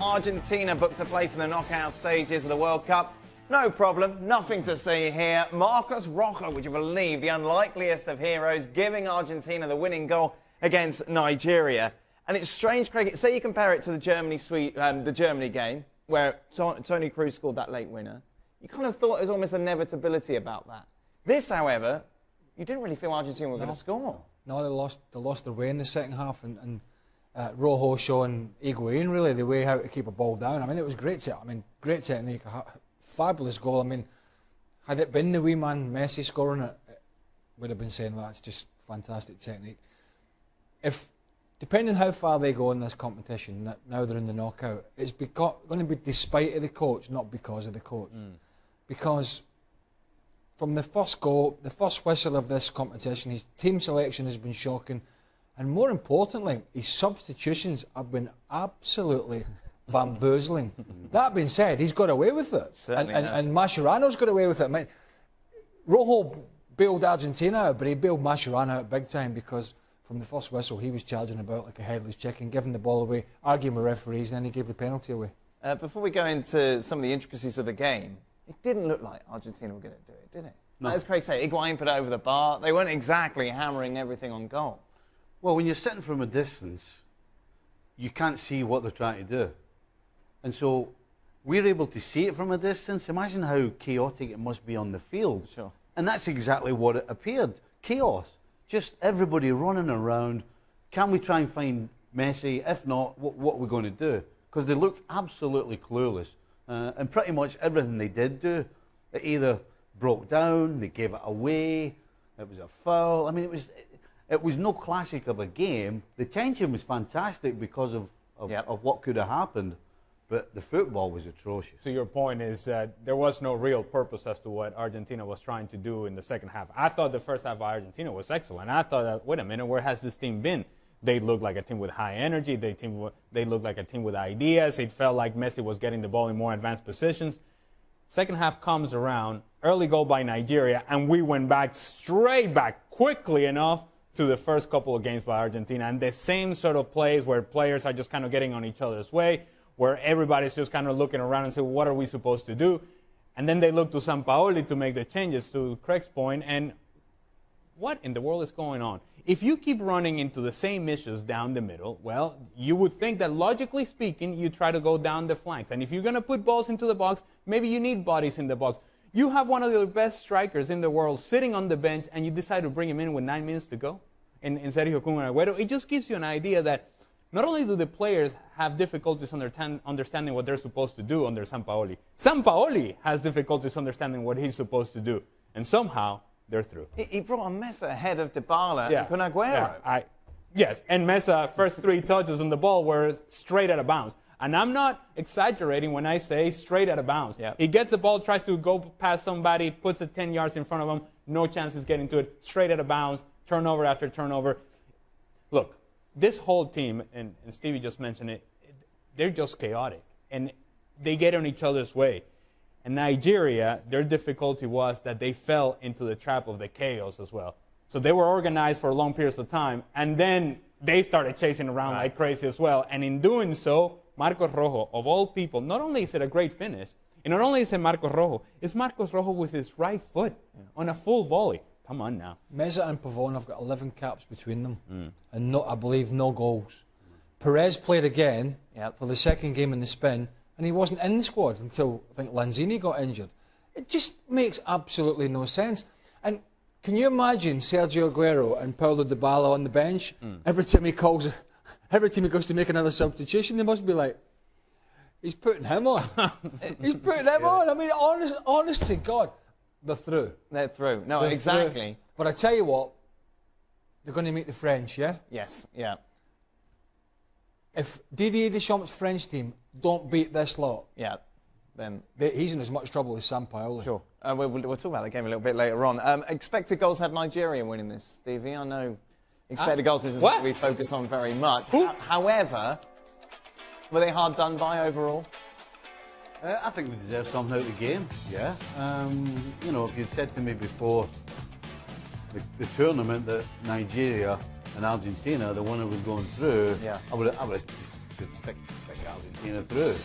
Argentina booked a place in the knockout stages of the World Cup. No problem, nothing to see here. Marcos Rojo, would you believe, the unlikeliest of heroes, giving Argentina the winning goal against Nigeria. And it's strange, Craig, say you compare it to the Germany game, where Toni Kroos scored that late winner. You kind of thought there was almost inevitability about that. This, however, you didn't really feel Argentina were going to score. No, they lost their way in the second half, and Rojo showing Higuain really the way how to keep a ball down. I mean, it was great technique, a fabulous goal. I mean, had it been the wee man Messi scoring it, would have been saying that's just fantastic technique. Depending how far they go in this competition, now they're in the knockout, it's going to be despite of the coach, not because of the coach. Because from the first goal, the first whistle of this competition, his team selection has been shocking. And more importantly, his substitutions have been absolutely bamboozling. That being said, he's got away with it. And Mascherano's got away with it. I mean, Rojo bailed Argentina out, but he bailed Mascherano out big time because from the first whistle, he was charging about like a headless chicken, giving the ball away, arguing with referees, and then he gave the penalty away. Before we go into some of the intricacies of the game, it didn't look like Argentina were going to do it, did it? No. As Craig said, Higuain put it over the bar. They weren't exactly hammering everything on goal. Well, when you're sitting from a distance, you can't see what they're trying to do. And so we're able to see it from a distance. Imagine how chaotic it must be on the field. Sure. And that's exactly what it appeared. Chaos. Just everybody running around. Can we try and find Messi? If not, what are we going to do? Because they looked absolutely clueless. And pretty much everything they did do, it either broke down, they gave it away, it was a foul. I mean, it was no classic of a game. The tension was fantastic because of what could have happened, but the football was atrocious. So your point is that there was no real purpose as to what Argentina was trying to do in the second half. I thought the first half of Argentina was excellent. I thought that, wait a minute, where has this team been? They looked like a team with high energy. They looked like a team with ideas. It felt like Messi was getting the ball in more advanced positions. Second half comes around, early goal by Nigeria, and we went straight back quickly enough to the first couple of games by Argentina. And the same sort of plays where players are just kind of getting on each other's way, where everybody's just kind of looking around and saying, what are we supposed to do? And then they look to Sampaoli to make the changes, to Craig's point, and what in the world is going on? If you keep running into the same issues down the middle, well, you would think that logically speaking, you try to go down the flanks. And if you're going to put balls into the box, maybe you need bodies in the box. You have one of the best strikers in the world sitting on the bench, and you decide to bring him in with 9 minutes to go in Sergio Kun Agüero. It just gives you an idea that not only do the players have difficulties understanding what they're supposed to do under Sampaoli, Sampaoli has difficulties understanding what he's supposed to do. And somehow, they're through. He brought a Mesa ahead of Dybala and Kun Agüero. Yes, and Mesa, first 3 touches on the ball were straight out of bounds. And I'm not exaggerating when I say straight out of bounds. Yeah. He gets the ball, tries to go past somebody, puts it 10 yards in front of him, no chances getting to it, straight out of bounds, turnover after turnover. Look, this whole team, and Stevie just mentioned it, they're just chaotic. And they get on each other's way. And Nigeria, their difficulty was that they fell into the trap of the chaos as well. So they were organized for long periods of time, and then they started chasing around like crazy as well. And in doing so, Marcos Rojo, of all people, not only is it a great finish, and not only is it Marcos Rojo, it's Marcos Rojo with his right foot on a full volley. Come on now. Meza and Pavon have got 11 caps between them, and I believe no goals. Perez played again for the second game in the spin, and he wasn't in the squad until, I think, Lanzini got injured. It just makes absolutely no sense. And can you imagine Sergio Agüero and Paulo Dybala on the bench? Every time he goes to make another substitution, they must be like, he's putting him on. He's putting him on. I mean, honest to God, they're through. They're through. No, They're exactly. Through. But I tell you what, they're going to meet the French, yeah? Yes, yeah. If Didier Deschamps' French team don't beat this lot, then he's in as much trouble as Sampaoli. Sure. We'll talk about the game a little bit later on. Expected goals had Nigeria winning this, Stevie. I know expected goals isn't something we focus on very much. However, were they hard done by overall? I think they deserve something out of the game, yeah. You know, if you'd said to me before the tournament that Nigeria and Argentina, the one who was going through, I would have stick out Argentina through.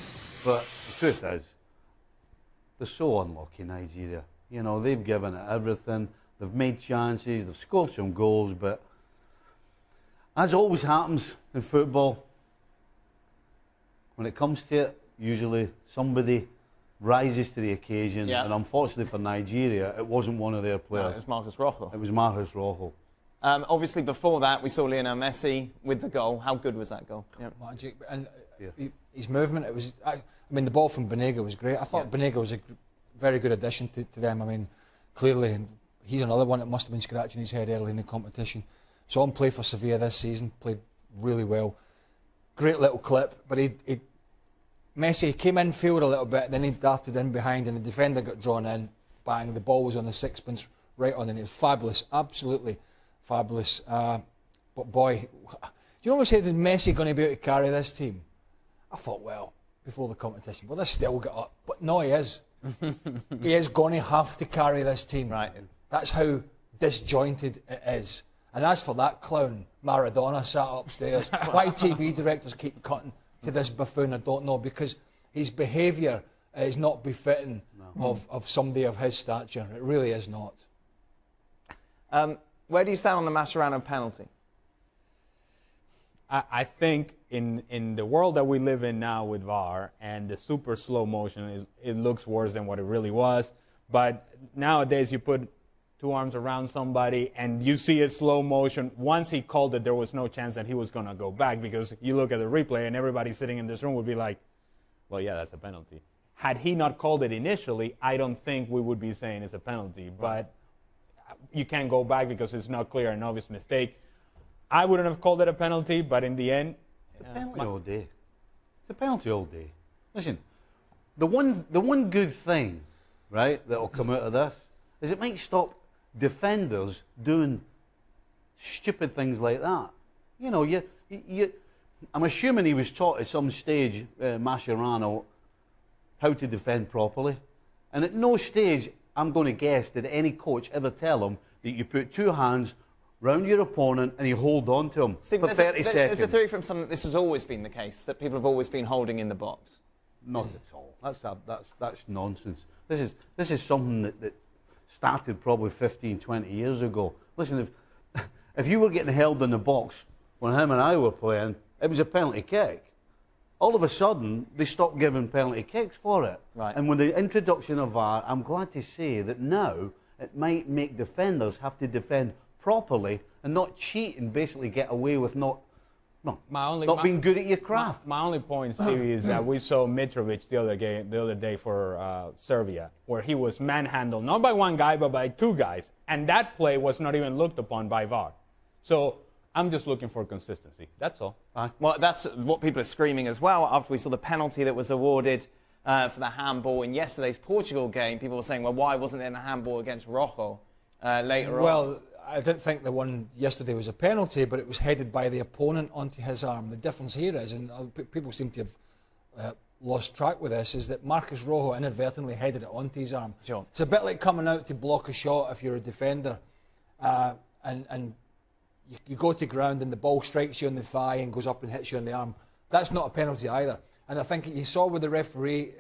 But the truth is, they're so unlucky, Nigeria. You know, they've given it everything. They've made chances. They've scored some goals. But as always happens in football, when it comes to it, usually somebody rises to the occasion. Yeah. And unfortunately for Nigeria, it wasn't one of their No, players. it was Marcus Rojo. It was Marcus Rojo. Obviously, before that, we saw Lionel Messi with the goal. How good was that goal? Yeah. Magic. And Yeah. his movement, it was. I mean, the ball from Banega was great. I thought Banega was a very good addition to them. I mean, clearly, he's another one that must have been scratching his head early in the competition. Saw him play for Sevilla this season, played really well. Great little clip, but Messi came in field a little bit, then he darted in behind, and the defender got drawn in. Bang! The ball was on the sixpence, right on, and it was fabulous, absolutely fabulous. But boy, do you know what said? Is Messi going to be able to carry this team? I thought, well, before the competition, well, they still got up, but no, he is. He is going to have to carry this team. Right. That's how disjointed it is. And as for that clown, Maradona sat upstairs. Why TV directors keep cutting to this buffoon, I don't know, because his behaviour is not befitting of somebody of his stature. It really is not. Where do you stand on the Mascherano penalty? I think in the world that we live in now with VAR and the super slow motion, it looks worse than what it really was. But nowadays you put two arms around somebody and you see it slow motion. Once he called it, there was no chance that he was going to go back, because you look at the replay and everybody sitting in this room would be like, well, yeah, that's a penalty. Had he not called it initially, I don't think we would be saying it's a penalty. But you can't go back because it's not clear, an obvious mistake. I wouldn't have called it a penalty, but in the end... It's a penalty all day. It's a penalty all day. Listen, the one good thing, right, that will come out of this is it might stop defenders doing stupid things like that. You know, I'm assuming he was taught at some stage, Mascherano, how to defend properly. And at no stage, I'm going to guess, did any coach ever tell him that you put two hands round your opponent and you hold on to him Stephen, for 30 seconds. There's a theory from some that this has always been the case, that people have always been holding in the box. Not at all. That's nonsense. This is something that started probably 15, 20 years ago. Listen, if you were getting held in the box when him and I were playing, it was a penalty kick. All of a sudden, they stopped giving penalty kicks for it. Right. And with the introduction of VAR, I'm glad to say that now it might make defenders have to defend properly and not cheat and basically get away with not being good at your craft. My only point, Stevie, is that we saw Mitrovic the other day for Serbia, where he was manhandled, not by one guy, but by two guys. And that play was not even looked upon by VAR. So I'm just looking for consistency. That's all. Well, that's what people are screaming as well after we saw the penalty that was awarded for the handball in yesterday's Portugal game. People were saying, well, why wasn't there a handball against Rojo later on? Well, I didn't think the one yesterday was a penalty, but it was headed by the opponent onto his arm. The difference here is, and people seem to have lost track with this, is that Marcus Rojo inadvertently headed it onto his arm. Sure. It's a bit like coming out to block a shot if you're a defender, and you go to ground and the ball strikes you on the thigh and goes up and hits you on the arm. That's not a penalty either. And I think you saw with the referee,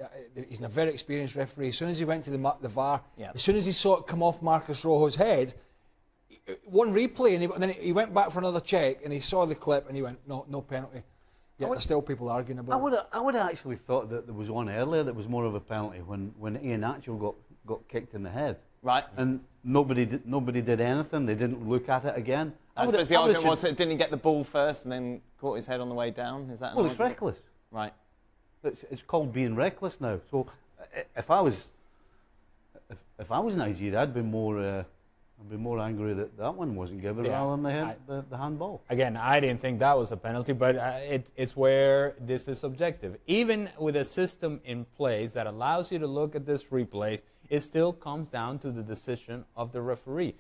he's a very experienced referee. As soon as he went to the VAR, as soon as he saw it come off Marcus Rojo's head, one replay, and then he went back for another check, and he saw the clip, and he went, no penalty. Yet there's still people arguing about it. I would have actually thought that there was one earlier that was more of a penalty when Ian Achel got kicked in the head. Right. And nobody did anything. They didn't look at it again. I suppose the argument was that didn't he get the ball first and then caught his head on the way down? Is that an well, it's argument? reckless. Right. It's called being reckless now. So if I was Nigeria, I'd be more angry that one wasn't given rather than the handball. Again, I didn't think that was a penalty, but it's where this is subjective. Even with a system in place that allows you to look at this replays, it still comes down to the decision of the referee.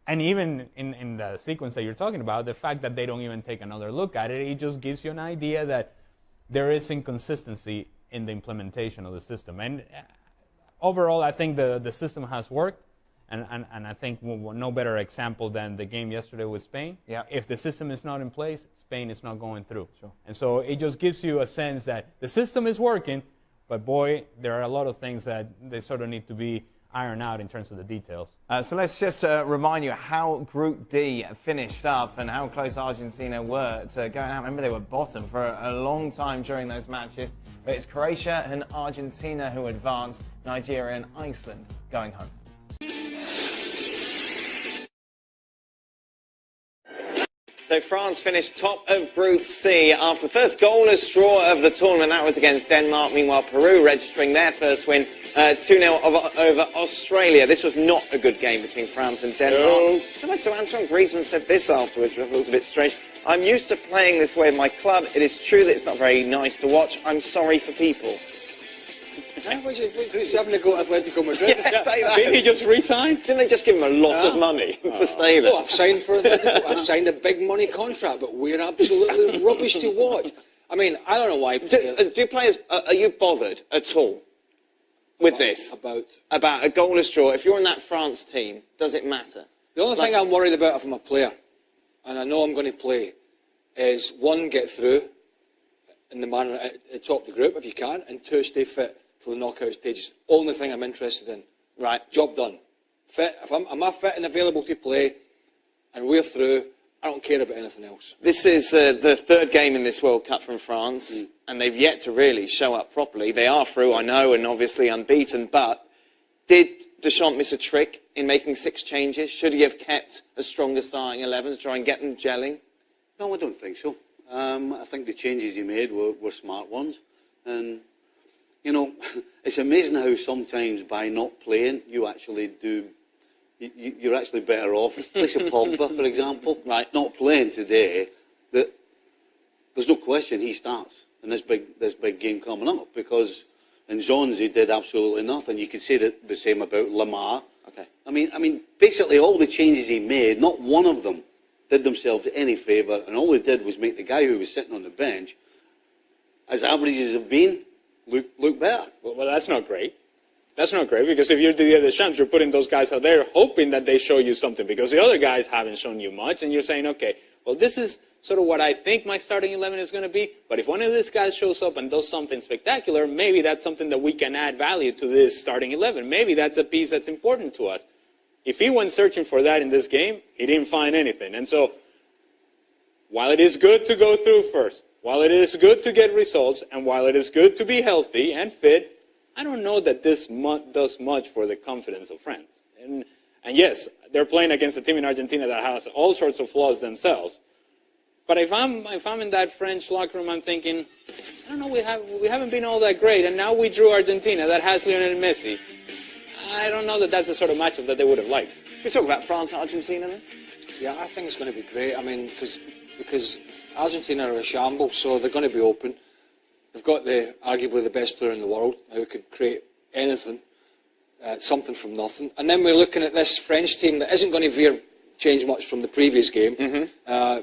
And even in the sequence that you're talking about, the fact that they don't even take another look at it, it just gives you an idea that there is inconsistency in the implementation of the system. And overall, I think the system has worked. And I think no better example than the game yesterday with Spain. Yeah. If the system is not in place, Spain is not going through. Sure. And so it just gives you a sense that the system is working, but boy, there are a lot of things that they sort of need to be ironed out in terms of the details. So let's just remind you how Group D finished up and how close Argentina were to going out. Remember, they were bottom for a long time during those matches. But it's Croatia and Argentina who advanced, Nigeria and Iceland going home. So France finished top of Group C after the first goalless draw of the tournament. That was against Denmark. Meanwhile, Peru registering their first win 2-0 over Australia. This was not a good game between France and Denmark. So Antoine Griezmann said this afterwards, which I thought was a bit strange. I'm used to playing this way in my club. It is true that it's not very nice to watch. I'm sorry for people. He's having to go to Atletico Madrid. Yeah, take that. Didn't he just resign? Didn't they just give him a lot of money to stay there? Oh, I've signed for Atletico. I've signed a big money contract, but we're absolutely rubbish to watch. I mean, I don't know why. Do players, are you bothered at all with this? About a goalless draw? If you're in that France team, does it matter? The only thing I'm worried about if I'm a player, and I know I'm going to play, is one, get through in the manner at the top of the group if you can, and two, stay fit for the knockout stages. Only thing I'm interested in. Right. Job done. Fit. If I'm fit and available to play, and we're through, I don't care about anything else. This is the third game in this World Cup from France, and they've yet to really show up properly. They are through, I know, and obviously unbeaten, but did Deschamps miss a trick in making 6 changes? Should he have kept a stronger starting 11 to try and get them gelling? No, I don't think so. I think the changes he made were smart ones. And, you know, it's amazing how sometimes by not playing, you actually do... You're actually better off. Listen, Pogba, for example, right, not playing today, there's no question he starts in this big game coming up, because in zones he did absolutely nothing. You could say the same about Lamar. Okay. I mean, basically all the changes he made, not one of them did themselves any favour, and all they did was make the guy who was sitting on the bench, as average as have been, look better. Well, that's not great. That's not great, because if you're the other champs, you're putting those guys out there hoping that they show you something, because the other guys haven't shown you much, and you're saying, okay, well, this is sort of what I think my starting 11 is going to be, but if one of these guys shows up and does something spectacular, maybe that's something that we can add value to this starting 11. Maybe that's a piece that's important to us. If he went searching for that in this game, he didn't find anything. And so, while it is good to go through first, while it is good to get results, and while it is good to be healthy and fit, I don't know that this does much for the confidence of France. And yes, they're playing against a team in Argentina that has all sorts of flaws themselves. But if I'm in that French locker room, I'm thinking, I don't know, we haven't been all that great, and now we drew Argentina that has Lionel Messi. I don't know that that's the sort of matchup that they would have liked. Should we talk about France and Argentina then? Yeah, I think it's going to be great. I mean, because Argentina are a shambles, so they're going to be open. They've got arguably the best player in the world who could create anything, something from nothing. And then we're looking at this French team that isn't going to change much from the previous game,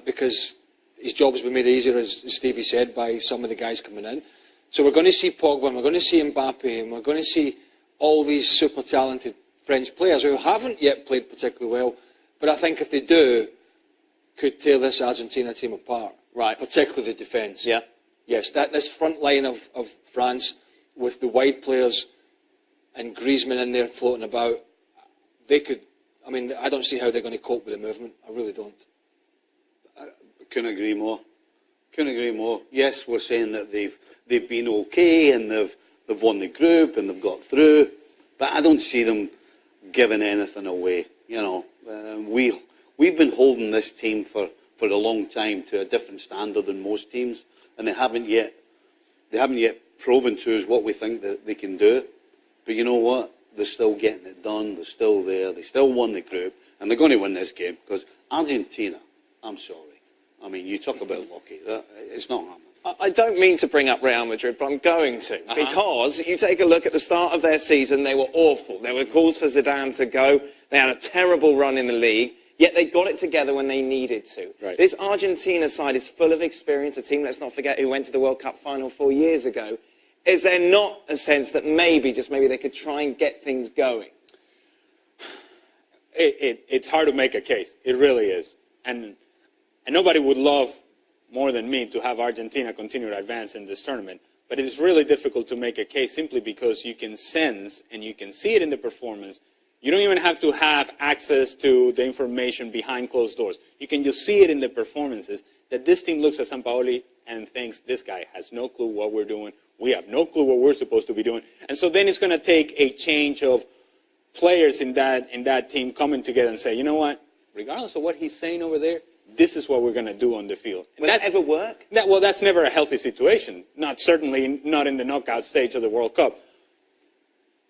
because his job has been made easier, as Stevie said, by some of the guys coming in. So we're going to see Pogba, and we're going to see Mbappe, and we're going to see all these super talented French players who haven't yet played particularly well, but I think if they do, could tear this Argentina team apart. Right. Particularly the defence. Yeah. Yes, this front line of France with the wide players and Griezmann in there floating about, they could, I mean, I don't see how they're going to cope with the movement. I really don't. I couldn't agree more. Couldn't agree more. Yes, we're saying that they've been okay and they've won the group and they've got through, but I don't see them giving anything away. You know, we've been holding this team for a long time to a different standard than most teams, and they haven't yet proven to us what we think that they can do. But you know what? They're still getting it done. They're still there. They still won the group, and they're going to win this game, because Argentina, I'm sorry. I mean, you talk about lucky. It's not happening. I don't mean to bring up Real Madrid, but I'm going to. Because you take a look at the start of their season, they were awful. There were calls for Zidane to go. They had a terrible run in the league, yet they got it together when they needed to. Right. This Argentina side is full of experience, a team, let's not forget, who went to the World Cup final 4 years ago. Is there not a sense that maybe, just maybe, they could try and get things going? it's hard to make a case. It really is. And nobody would love more than me to have Argentina continue to advance in this tournament. But it is really difficult to make a case simply because you can sense and you can see it in the performance. You don't even have to have access to the information behind closed doors. You can just see it in the performances that this team looks at Sampaoli and thinks this guy has no clue what we're doing. We have no clue what we're supposed to be doing. And so then it's going to take a change of players in that team coming together and say, you know what, regardless of what he's saying over there, this is what we're going to do on the field. Will that ever work? Well, that's never a healthy situation. Certainly not in the knockout stage of the World Cup.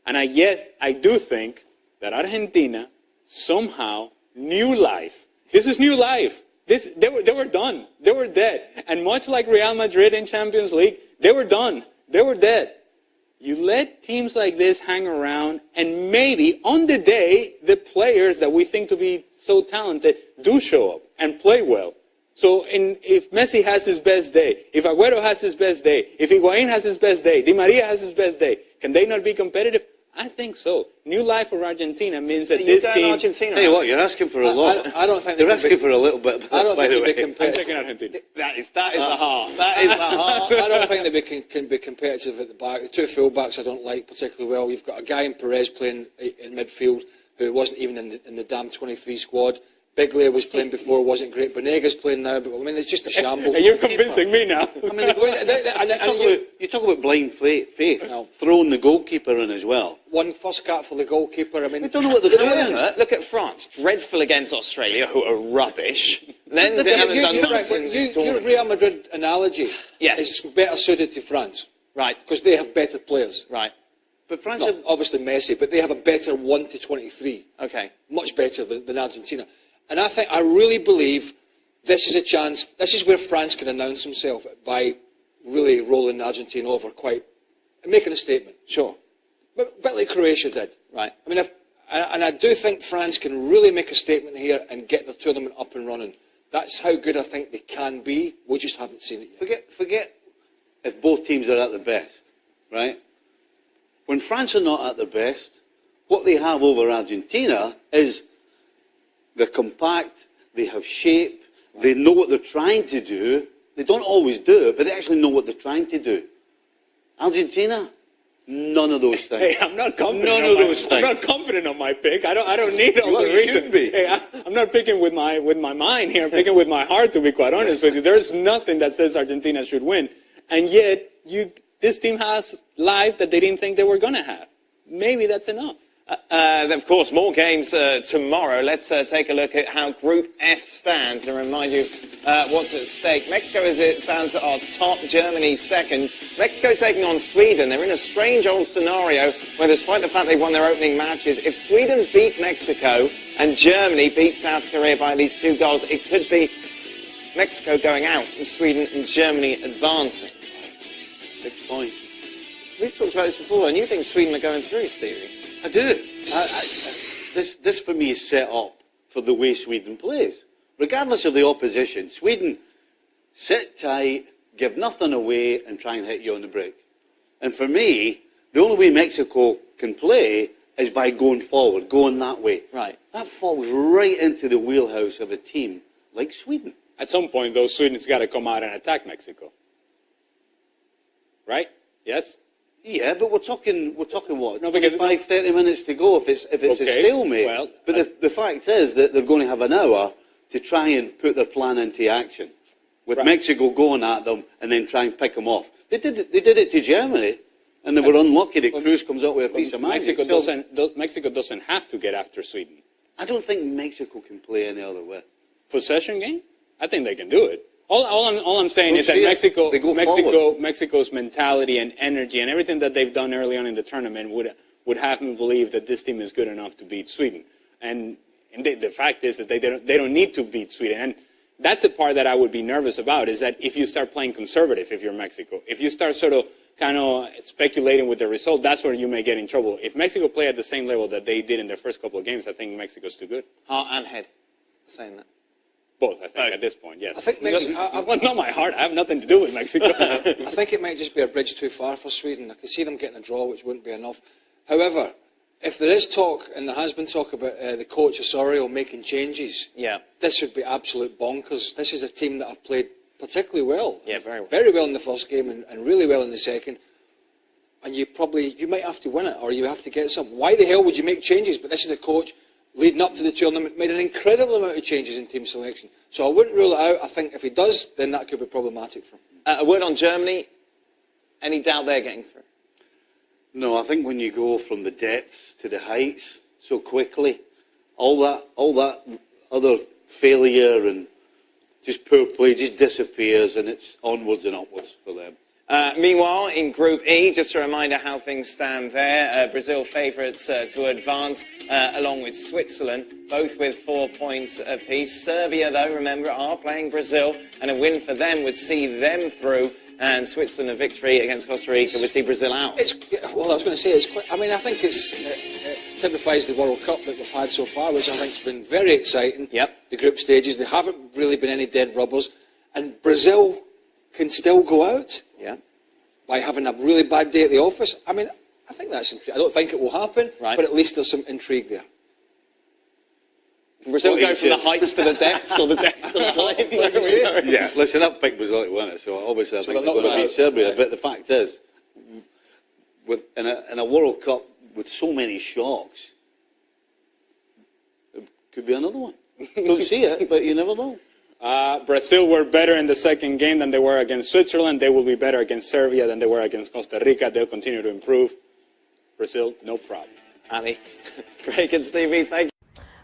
And I do think that Argentina somehow new life. This is new life. They were done. They were dead. And much like Real Madrid in Champions League, they were done. They were dead. You let teams like this hang around, and maybe on the day, the players that we think to be so talented do show up and play well. So if Messi has his best day, if Agüero has his best day, if Higuaín has his best day, Di Maria has his best day, can they not be competitive? I think so. New life for Argentina means that this team... Argentina. Tell you what, you're asking for a lot. I don't think they're asking for a little bit. I don't think they'd be I'm competitive. taking Argentina. That is the heart. That is the heart. I don't think they can be competitive at the back. The two full-backs I don't like particularly well. You've got a guy in Perez playing in midfield who wasn't even in the damn 23 squad. Bigley was playing before, wasn't great. Bonega's playing now, but I mean, it's just a shambles. You're convincing me now. I mean, you talk about blind faith, throwing the goalkeeper in as well. One first cat for the goalkeeper. I mean, They don't know what they're doing. Look at France, dreadful against Australia, who are rubbish. Then they haven't done nothing in this your tournament. Real Madrid analogy is better suited to France. Right. Because they have better players. Right. But France, Not obviously Messi, but they have a better 1 to 23. Okay. Much better than Argentina. And I really believe this is a chance. This is where France can announce himself by really rolling Argentina over and making a statement. Sure. A bit like Croatia did. Right. I mean, and I do think France can really make a statement here and get the tournament up and running. That's how good I think they can be. We just haven't seen it yet. forget if both teams are at their best, right? When France are not at their best, what they have over Argentina is they're compact, they have shape, they know what they're trying to do. They don't always do it, but they actually know what they're trying to do. Argentina, none of those things. Hey, I'm not confident. I'm not confident on my pick. I don't need all the reason. Hey, I'm not picking with my mind here. I'm picking with my heart, to be quite honest with you. There's nothing that says Argentina should win, and yet this team has life that they didn't think they were going to have. Maybe that's enough. Of course, more games tomorrow. Let's take a look at how Group F stands and remind you what's at stake. Mexico, as it stands, are top. Germany second. Mexico taking on Sweden. They're in a strange old scenario where, despite the fact they've won their opening matches, if Sweden beat Mexico and Germany beat South Korea by at least 2 goals, it could be Mexico going out and Sweden and Germany advancing. 6 points. We've talked about this before, and you think Sweden are going through, Stevie? I do. This for me is set up for the way Sweden plays. Regardless of the opposition, Sweden sit tight, give nothing away, and try and hit you on the break. And for me, the only way Mexico can play is by going forward, going that way. Right. That falls right into the wheelhouse of a team like Sweden. At some point, though, Sweden's got to come out and attack Mexico. Right? Yes? Yeah, but we're talking what? No, because 30 minutes to go if it's a stalemate. Well, but the fact is that they're going to have an hour to try and put their plan into action, with Mexico going at them and then try and pick them off. They did it to Germany, and they were unlucky that Cruz comes up with a piece of magic. Mexico doesn't have to get after Sweden. I don't think Mexico can play any other way. Possession game? I think they can do it. All I'm saying is that Mexico's mentality and energy and everything that they've done early on in the tournament would have me believe that this team is good enough to beat Sweden. And the fact is that they don't need to beat Sweden. And that's the part that I would be nervous about, is that if you start playing conservative, if you're Mexico, if you start sort of kind of speculating with the result, that's where you may get in trouble. If Mexico play at the same level that they did in their first couple of games, I think Mexico's too good. Heart and head, saying that. Both, I think, at this point, yes. I think Mexico... Well, not my heart. I have nothing to do with Mexico. I think it might just be a bridge too far for Sweden. I can see them getting a draw, which wouldn't be enough. However, if there is talk, and there has been talk about the coach Osorio making changes, this would be absolute bonkers. This is a team that have played particularly well. Yeah, very well. Very well in the first game and really well in the second. And you might have to win it, or you have to get some. Why the hell would you make changes? But this is a coach leading up to the tournament, made an incredible amount of changes in team selection. So I wouldn't rule it out. I think if he does, then that could be problematic for him. A word on Germany. Any doubt they're getting through? No, I think when you go from the depths to the heights so quickly, all that other failure and just poor play just disappears, and it's onwards and upwards for them. Meanwhile, in Group E, just a reminder how things stand there. Brazil favourites to advance, along with Switzerland, both with 4 points apiece. Serbia, though, remember, are playing Brazil, and a win for them would see them through. And Switzerland, a victory against Costa Rica, would see Brazil out. Well, I was going to say, I think it typifies the World Cup that we've had so far, which I think has been very exciting. Yep. The group stages, there haven't really been any dead rubbers. And Brazil can still go out by having a really bad day at the office. I mean, I think that's intriguing. I don't think it will happen, but at least there's some intrigue there. Can Brazil go from the heights to the depths, or the depths to the heights? Yeah, listen, I've picked Brazil to win it, so obviously I think they're going to beat Serbia. But the fact is, in a World Cup with so many shocks, it could be another one. Don't see it, but you never know. Brazil were better in the second game than they were against Switzerland. They will be better against Serbia than they were against Costa Rica. They'll continue to improve. Brazil, no problem. Ali, Greg and Stevie, thank you.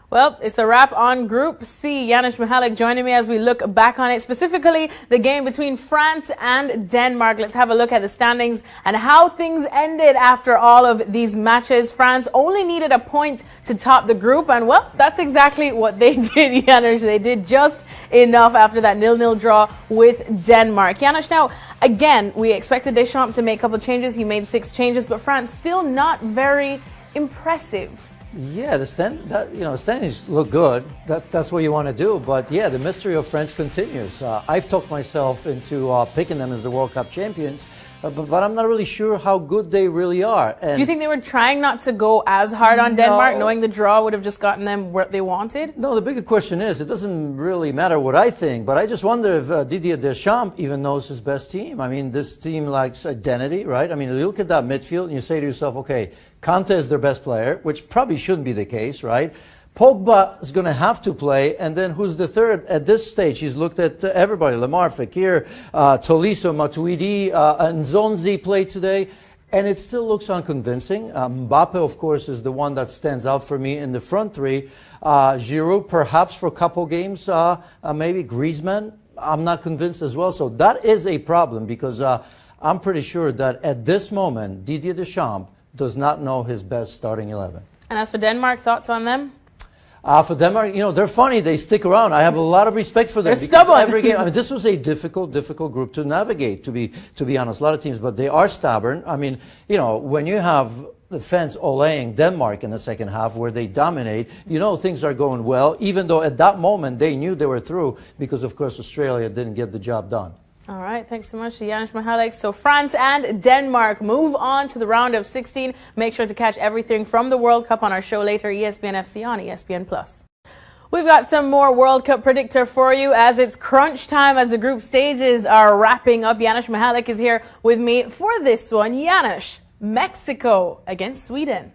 Well, it's a wrap on Group C. Janusz Michalek joining me as we look back on it, specifically the game between France and Denmark. Let's have a look at the standings and how things ended after all of these matches. France only needed a point to top the group, and well, that's exactly what they did, Janusz. They did just enough after that 0-0 draw with Denmark. Janusz, now, again, we expected Deschamps to make a couple of changes. He made 6 changes, but France still not very impressive. Yeah, the standings look good. That's what you want to do. But yeah, the mystery of France continues. I've talked myself into picking them as the World Cup champions, but I'm not really sure how good they really are. And do you think they were trying not to go as hard on Denmark, knowing the draw would have just gotten them what they wanted? No, the bigger question is, it doesn't really matter what I think, but I just wonder if Didier Deschamps even knows his best team. I mean, this team likes identity, right? I mean, you look at that midfield and you say to yourself, okay, Kante is their best player, which probably shouldn't be the case, right? Pogba is going to have to play, and then who's the third? At this stage, he's looked at everybody. Lemar, Fekir, Tolisso, Matuidi, and Nzonzi played today, and it still looks unconvincing. Mbappe, of course, is the one that stands out for me in the front three. Giroud, perhaps for a couple games, maybe Griezmann. I'm not convinced as well, so that is a problem because I'm pretty sure that at this moment, Didier Deschamps does not know his best starting 11. And as for Denmark, thoughts on them? For Denmark, you know, they're funny. They stick around. I have a lot of respect for them. They're stubborn. Every game, I mean, this was a difficult group to navigate, to be honest. A lot of teams, but they are stubborn. I mean, you know, when you have the fans olaying Denmark in the second half where they dominate, you know things are going well, even though at that moment they knew they were through because, of course, Australia didn't get the job done. All right, thanks so much to Janusz Michalek. So France and Denmark move on to the round of 16. Make sure to catch everything from the World Cup on our show later, ESPN FC on ESPN+. We've got some more World Cup predictor for you as it's crunch time as the group stages are wrapping up. Janusz Michalek is here with me for this one. Janusz, Mexico against Sweden.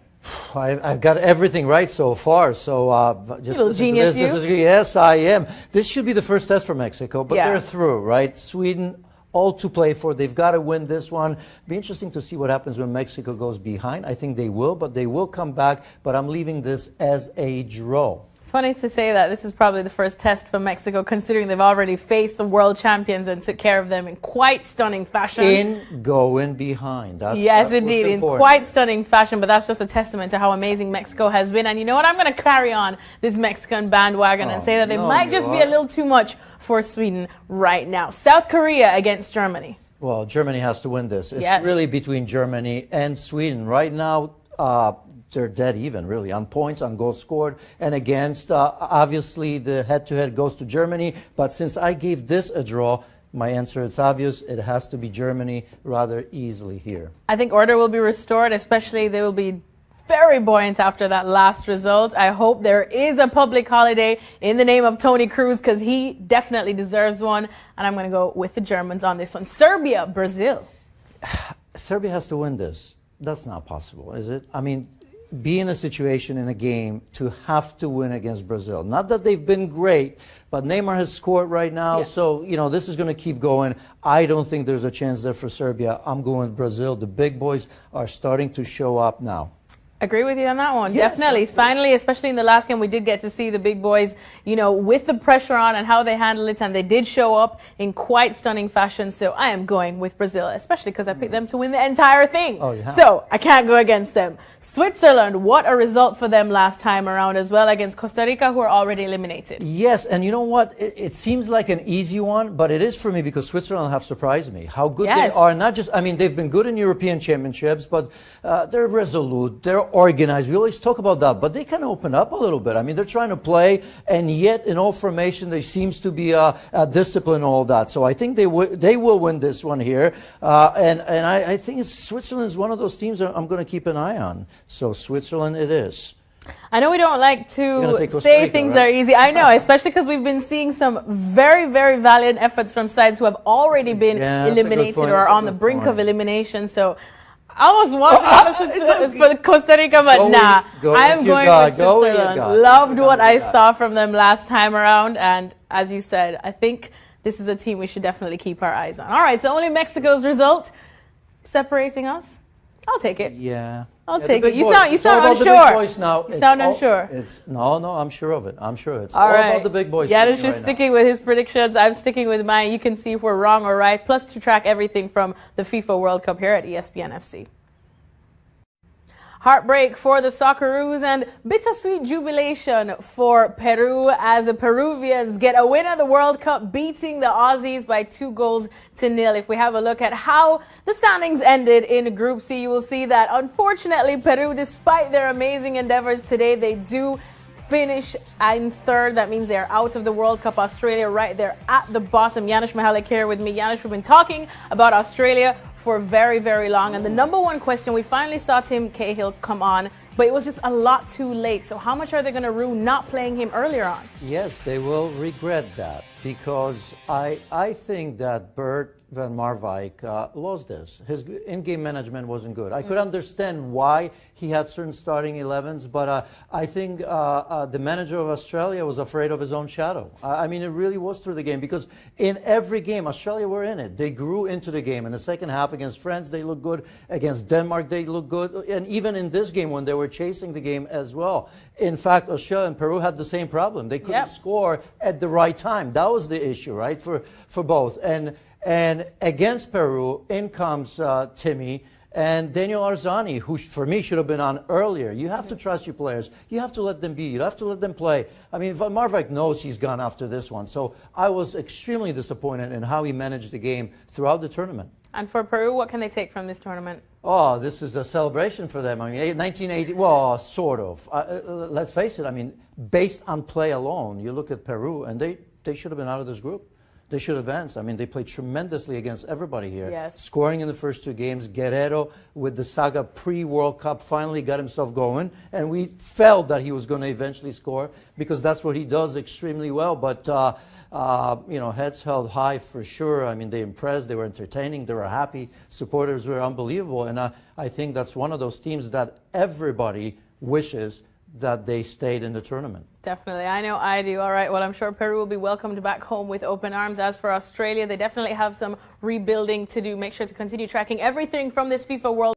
I've got everything right so far, so just little genius, yes, I am. This should be the first test for Mexico, but they're through, right? Sweden, all to play for. They've got to win this one. Be interesting to see what happens when Mexico goes behind. I think they will, but they will come back. But I'm leaving this as a draw. Funny to say that this is probably the first test for Mexico, considering they've already faced the world champions and took care of them in quite stunning fashion. In going behind. Yes, indeed, in quite stunning fashion. But that's just a testament to how amazing Mexico has been. And you know what? I'm going to carry on this Mexican bandwagon and say that they might just be a little too much for Sweden right now. South Korea against Germany. Well, Germany has to win this. It's really between Germany and Sweden. Right now, they're dead even, really, on points, on goals scored, and against. Obviously, the head-to-head goes to Germany, but since I gave this a draw, my answer is obvious. It has to be Germany rather easily here. I think order will be restored, especially they will be very buoyant after that last result. I hope there is a public holiday in the name of Toni Kroos, because he definitely deserves one. And I'm going to go with the Germans on this one. Serbia, Brazil. Serbia has to win this. That's not possible, is it? I mean, be in a situation in a game to have to win against Brazil. Not that they've been great, but Neymar has scored right now. Yeah. So, you know, this is going to keep going. I don't think there's a chance there for Serbia. I'm going with Brazil. The big boys are starting to show up now. Agree with you on that one. Yes. Definitely. Finally, especially in the last game, we did get to see the big boys, you know, with the pressure on and how they handle it. And they did show up in quite stunning fashion. So I am going with Brazil, especially because I picked them to win the entire thing. Oh, yeah. So I can't go against them. Switzerland, what a result for them last time around as well against Costa Rica, who are already eliminated. Yes, and you know what? It seems like an easy one, but it is for me because Switzerland have surprised me. How good they are. Not just, I mean, they've been good in European championships, but they're resolute, they're organized. We always talk about that, but they can open up a little bit. I mean, they're trying to play, and yet in all formation, there seems to be a discipline and all that. So I think they will win this one here. And I think Switzerland is one of those teams that I'm going to keep an eye on. So Switzerland it is. I know we don't like to say things that are easy. I know, especially because we've been seeing some very, very valiant efforts from sides who have already been eliminated or are on the brink of elimination. So I was watching for Costa Rica, but nah, I am going with Switzerland. Loved what I saw from them last time around. And as you said, I think this is a team we should definitely keep our eyes on. All right, so only Mexico's result separating us. I'll take it. Yeah. I'll take it. You sound unsure. You sound unsure. No, I'm sure of it. I'm sure it's all right. About the big boys. Yanis is sticking with his predictions. I'm sticking with mine. You can see if we're wrong or right. Plus to track everything from the FIFA World Cup here at ESPN FC. Heartbreak for the Socceroos and bittersweet jubilation for Peru as the Peruvians get a win at the World Cup, beating the Aussies by 2-0. If we have a look at how the standings ended in Group C, you will see that unfortunately Peru, despite their amazing endeavors today, they do finish in third. That means they're out of the World Cup. Australia right there at the bottom. Janusz Mihalik here with me. Janusz, we've been talking about Australia for very, very long. And the number one question, we finally saw Tim Cahill come on, but it was just a lot too late. So how much are they going to rue not playing him earlier on? Yes, they will regret that, because I think that Bert van Marwijk lost this. His in-game management wasn't good. I could understand why he had certain starting 11s, but I think the manager of Australia was afraid of his own shadow. I mean, it really was through the game, because in every game, Australia were in it. They grew into the game. In the second half against France, they looked good. Against Denmark, they looked good. And even in this game, when they were chasing the game as well. In fact, Australia and Peru had the same problem. They couldn't score at the right time. That was the issue, right, for both. And against Peru, in comes Timmy and Daniel Arzani, who for me should have been on earlier. You have to trust your players. You have to let them be. You have to let them play. I mean, Van Marwijk knows he's gone after this one. So I was extremely disappointed in how he managed the game throughout the tournament. And for Peru, what can they take from this tournament? Oh, this is a celebration for them. I mean, 1980, well, sort of. Let's face it. I mean, based on play alone, you look at Peru, and they should have been out of this group. They should advance. I mean, they played tremendously against everybody here. Yes. Scoring in the first 2 games. Guerrero, with the saga pre-World Cup, finally got himself going. And we felt that he was going to eventually score, because that's what he does extremely well. But, you know, heads held high for sure. I mean, they impressed. They were entertaining. They were happy. Supporters were unbelievable. And I think that's one of those teams that everybody wishes that they stayed in the tournament. Definitely. I know I do. All right. Well, I'm sure Peru will be welcomed back home with open arms. As for Australia, they definitely have some rebuilding to do. Make sure to continue tracking everything from this FIFA World